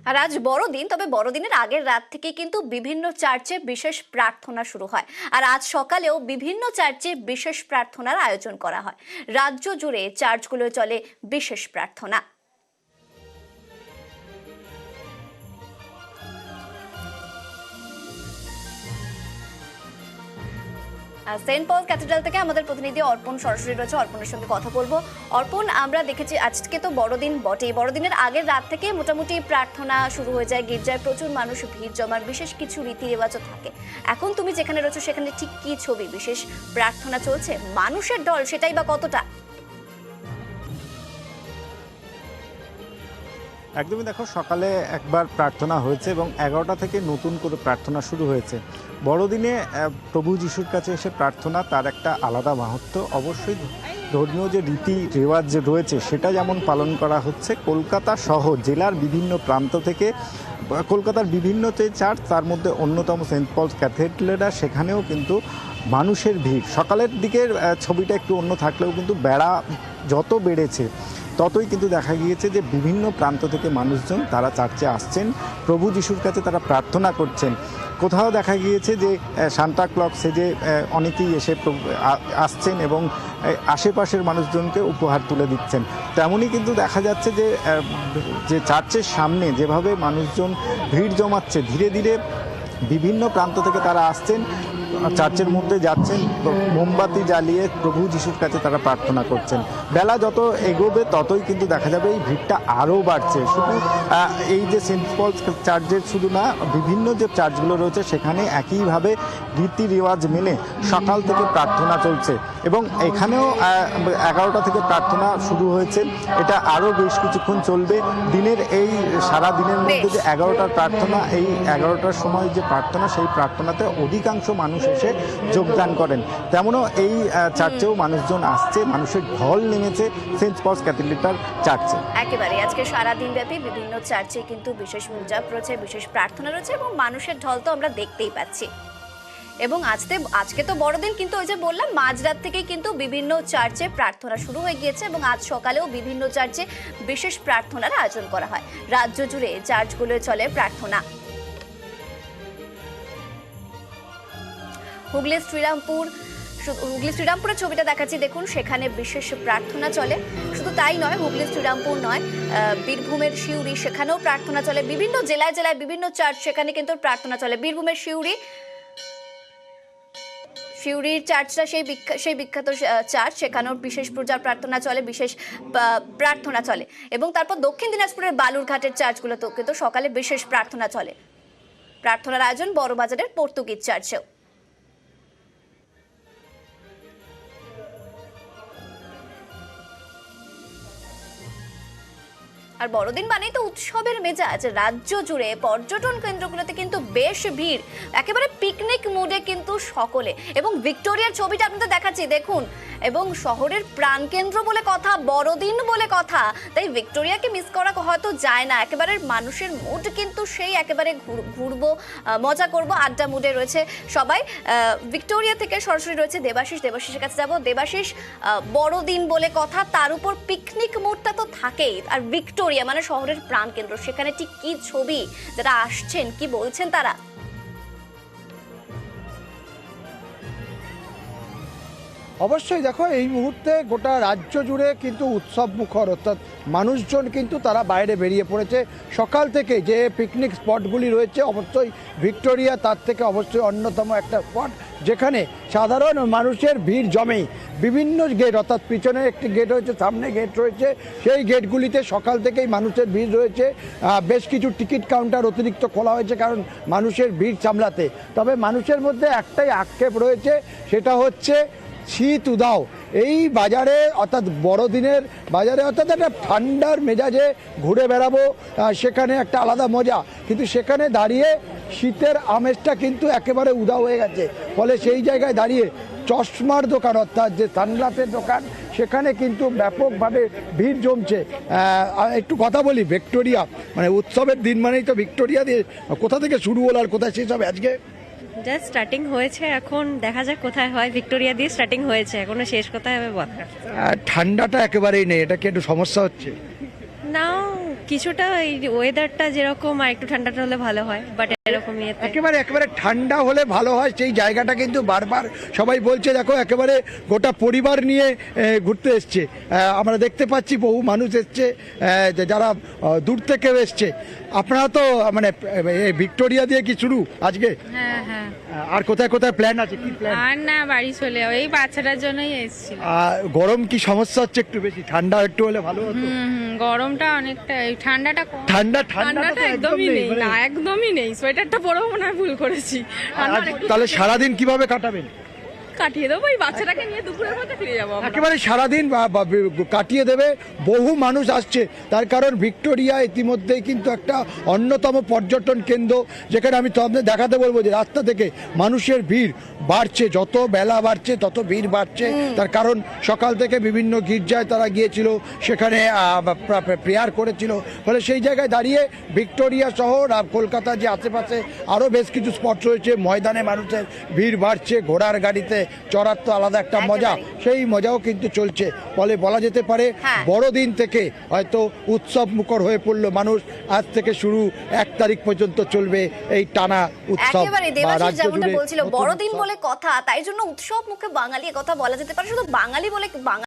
আর আজ বড়দিন, তবে বড়দিনের আগের রাত থেকে কিন্তু বিভিন্ন চার্চে বিশেষ প্রার্থনা শুরু হয়। আর আজ সকালেও বিভিন্ন চার্চে বিশেষ প্রার্থনার আয়োজন করা হয়। রাজ্য জুড়ে চার্চগুলো চলে বিশেষ প্রার্থনা। সেন্ট পল ক্যাথেড্রাল থেকে আমাদের প্রতিনিধি অর্পণ সরাসরি রয়েছে, অর্পণের সঙ্গে কথা বলবো। অর্পণ, আমরা দেখেছি আজকে তো বড়দিন বটে, বড়দিনের আগের রাত থেকে মোটামুটি প্রার্থনা শুরু হয়ে যায়, গির্জায় প্রচুর মানুষ ভিড় জমার, বিশেষ কিছু রীতি রেওয়াজও থাকে। এখন তুমি যেখানে রয়েছো সেখানে ঠিক কি ছবি? বিশেষ প্রার্থনা চলছে, মানুষের ঢল সেটাই বা কতটা? একদমই, দেখো, সকালে একবার প্রার্থনা হয়েছে এবং 11টা থেকে নতুন করে প্রার্থনা শুরু হয়েছে। বড়দিনে প্রভু যিশুর কাছে এসে প্রার্থনা তার একটা আলাদা মাহাত্ম্য। অবশ্যই ধর্মীয় যে রীতি রেওয়াজ যে রয়েছে সেটা যেমন পালন করা হচ্ছে, কলকাতা সহ জেলার বিভিন্ন প্রান্ত থেকে কলকাতার বিভিন্ন যে চার্চ, তার মধ্যে অন্যতম সেন্ট পল ক্যাথেড্রাল, সেখানেও কিন্তু মানুষের ভিড়। সকালের দিকের ছবিটা একটু অন্য থাকলেও কিন্তু বেড়া যত বেড়েছে ততই কিন্তু দেখা গিয়েছে যে বিভিন্ন প্রান্ত থেকে মানুষজন তারা চার্চে আসছেন, প্রভু যিশুর কাছে তারা প্রার্থনা করছেন। কোথাও দেখা গিয়েছে যে সান্টা ক্লজ সেজে অনেকেই এসে আসছেন এবং আশেপাশের মানুষজনকে উপহার তুলে দিচ্ছেন। তেমনই কিন্তু দেখা যাচ্ছে যে চার্চের সামনে যেভাবে মানুষজন ভিড় জমাচ্ছে, ধীরে ধীরে বিভিন্ন প্রান্ত থেকে তারা আসছেন, চার্চের মধ্যে যাচ্ছেন, মোমবাতি জ্বালিয়ে প্রভু যিশুর কাছে তারা প্রার্থনা করছেন। বেলা যত এগোবে ততই কিন্তু দেখা যাবে এই ভিড়টা আরও বাড়ছে। শুধু এই যে সেন্ট পল চার্চের শুধু না, বিভিন্ন যে চার্চগুলো রয়েছে সেখানে একইভাবে রীতি রেওয়াজ মেনে সকাল থেকে প্রার্থনা চলছে এবং এখানেও 11টা থেকে প্রার্থনা শুরু হয়েছে। এটা আরও বেশ কিছুক্ষণ চলবে। দিনের এই সারা দিনের মধ্যে যে 11টার প্রার্থনা, এই 11টার সময় যে প্রার্থনা, সেই প্রার্থনাতে অধিকাংশ মানুষ এসে যোগদান করেন। তেমনও এই চার্চেও মানুষজন আসছে, মানুষের ঢল নেমেছে সেন্ট পল ক্যাথেড্রাল চার্চে। একেবারে আজকে সারা দিন ব্যাপী বিভিন্ন চার্চে কিন্তু বিশেষ পূজা রয়েছে, বিশেষ প্রার্থনা রয়েছে এবং মানুষের ঢল তো আমরা দেখতেই পাচ্ছি। এবং আজকে তো বড়দিন, কিন্তু ওই যে বললাম মাঝরাত থেকেই কিন্তু বিভিন্ন চার্চে প্রার্থনা শুরু হয়ে গিয়েছে এবং আজ সকালেও বিভিন্ন চার্চে বিশেষ প্রার্থনার আয়োজন করা হয়। রাজ্য জুড়ে চার্চগুলোয় চলে প্রার্থনা। হুগলি শ্রীরামপুরের ছবিটা দেখাচ্ছি, দেখুন সেখানে বিশেষ প্রার্থনা চলে। শুধু তাই নয়, হুগলি শ্রীরামপুর নয়, বীরভূমের সিউড়ি, সেখানেও প্রার্থনা চলে। বিভিন্ন জেলায় জেলায় বিভিন্ন চার্চ, সেখানে কিন্তু প্রার্থনা চলে। বীরভূমের সিউড়ির চার্চটা সেই বিখ্যাত চার্চ, সেখানেও বিশেষ পূজা প্রার্থনা চলে, বিশেষ প্রার্থনা চলে। এবং তারপর দক্ষিণ দিনাজপুরের বালুরঘাটের চার্চগুলোতেও কিন্তু সকালে বিশেষ প্রার্থনা চলে। প্রার্থনার আয়োজন বড়বাজারের পর্তুগিজ চার্চেও। আর বড়দিন মানেই তো উৎসবের মেজাজ। রাজ্য জুড়ে পর্যটন কেন্দ্রগুলোতে কিন্তু বেশ ভিড়, একেবারে পিকনিক মুডে কিন্তু সকলে। এবং ভিক্টোরিয়ার ছবিটা আপনাদের দেখাচ্ছি, দেখুন। এবং শহরের প্রাণকেন্দ্র বলে কথা, বড়দিন বলে কথা, তাই ভিক্টোরিয়াকে মিস করা হয়তো যায় না। একেবারে মানুষের মুড কিন্তু সেই একেবারে ঘুরবো, মজা করব, আড্ডা মুডে রয়েছে সবাই। ভিক্টোরিয়া থেকে সরাসরি রয়েছে দেবাশিসের কাছে যাব। দেবাশিস, বড়দিন বলে কথা, তার উপর পিকনিক মুডটা তো থাকেই। আর ভিক্টোরিয়া মানে শহরের প্রাণকেন্দ্র, সেখানে ঠিক কি ছবি, যারা আসছেন কি বলছেন তারা? অবশ্যই দেখো, এই মুহূর্তে গোটা রাজ্য জুড়ে কিন্তু উৎসব মুখর, অর্থাৎ মানুষজন কিন্তু তারা বাইরে বেরিয়ে পড়েছে সকাল থেকে। যে পিকনিক স্পটগুলি রয়েছে, অবশ্যই ভিক্টোরিয়া তার থেকে অবশ্যই অন্যতম একটা স্পট, যেখানে সাধারণ মানুষের ভিড় জমে। বিভিন্ন গেট, অর্থাৎ পিছনে একটি গেট রয়েছে, সামনে গেট রয়েছে, সেই গেটগুলিতে সকাল থেকেই মানুষের ভিড় রয়েছে। বেশ কিছু টিকিট কাউন্টার অতিরিক্ত খোলা হয়েছে কারণ মানুষের ভিড় সামলাতে। তবে মানুষের মধ্যে একটাই আক্ষেপ রয়েছে, সেটা হচ্ছে শীত উদাও। এই বাজারে, অর্থাৎ বড়দিনের বাজারে, অর্থাৎ একটা ঠান্ডার মেজাজে ঘুরে বেড়াবো, সেখানে একটা আলাদা মজা, কিন্তু সেখানে দাঁড়িয়ে শীতের আমেজটা কিন্তু একেবারে উদাও হয়ে গেছে। ফলে সেই জায়গায় দাঁড়িয়ে চশমার দোকান, অর্থাৎ যে সানগ্লাসের দোকান, সেখানে কিন্তু ব্যাপকভাবে ভিড় জমছে। একটু কথা বলি, ভিক্টোরিয়া মানে উৎসবের দিন মানেই তো ভিক্টোরিয়া দিয়ে কোথা থেকে শুরু হলো আর কোথায় শেষ হবে আজকে? জাস্ট স্টার্টিং হয়েছে, এখন দেখা যাক কোথায় হয়। ভিক্টোরিয়া দিয়ে স্টার্টিং হয়েছে, এখনো শেষ কোথায় হবে বলা। ঠান্ডাটা একেবারেই নেই, এটা কি একটু সমস্যা হচ্ছে? না, কিছুটা এই ওয়েদারটা যেরকম আর একটু ঠান্ডাটা হলে ভালো হয়, বাট এরকম ইয়েতে একেবারে ঠান্ডা হলে ভালো হয়, সেই জায়গাটা কিন্তু বারবার সবাই বলছে। দেখো একেবারে গোটা পরিবার নিয়ে ঘুরতে এসছে, আমরা দেখতে পাচ্ছি বহু মানুষ এসছে, যারা দূর থেকে এসছে। আপনারা তো মানে ভিক্টোরিয়া দিয়ে কি শুরু আজকে? হ্যাঁ হ্যাঁ। আর কোথায় কোথায় প্ল্যান আছে, কি প্ল্যান? আর না, বাড়ি চলে যাবো, এই বাচ্চাটার জন্যই এসেছিল। গরম কি সমস্যা হচ্ছে একটু বেশি? ঠান্ডা একটু হলে ভালো হতো। গরমটা অনেকটা, এই ঠান্ডাটা কম। ঠান্ডাটা তো একদমই নেই, মানে- না একদমই নেই। সোয়েটারটা পরেও মনে হয় ভুল করেছি। ঠান্ডার একটু তাহলে সারাদিন কিভাবে কাটাবেন? কাটিয়ে দেবো, এই বাচ্চাটাকে নিয়ে দুপুরের মধ্যে ফিরে যাবো আমরা। একেবারে সারাদিন কাটিয়ে দেবে। বহু মানুষ আসছে, তার কারণ ভিক্টোরিয়া ইতিমধ্যেই কিন্তু একটা অন্যতম পর্যটন কেন্দ্র, যেখানে আমি তোমাদের দেখাতে বলবো যে রাস্তা থেকে মানুষের ভিড় বাড়ছে, যত বেলা বাড়ছে তত ভিড় বাড়ছে। তার কারণ সকাল থেকে বিভিন্ন গির্জায় তারা গিয়েছিল, সেখানে প্রেয়ার করেছিল। ফলে সেই জায়গায় দাঁড়িয়ে ভিক্টোরিয়া শহর আর কলকাতার যে আশেপাশে আরও বেশ কিছু স্পট রয়েছে, ময়দানে মানুষের ভিড় বাড়ছে। ঘোড়ার গাড়িতে চড়ার তো আলাদা একটা মজা, সেই মজাও কিন্তু চলছে। ফলে বলা যেতে পারে বড়দিন থেকে হয়তো উৎসব মুখর হয়ে পড়লো মানুষ। আজ থেকে শুরু, 1 তারিখ পর্যন্ত চলবে এই টানা উৎসব। একেবারে বা দেবাশিস রাজ্য যেমনটা জুড়ে বলছিল, নতুন বড়দিন উৎসব। বলে কথা, তাই জন্য উৎসব মুখে বাঙালি কথা বলা যেতে পারে। শুধু বাঙালি বলে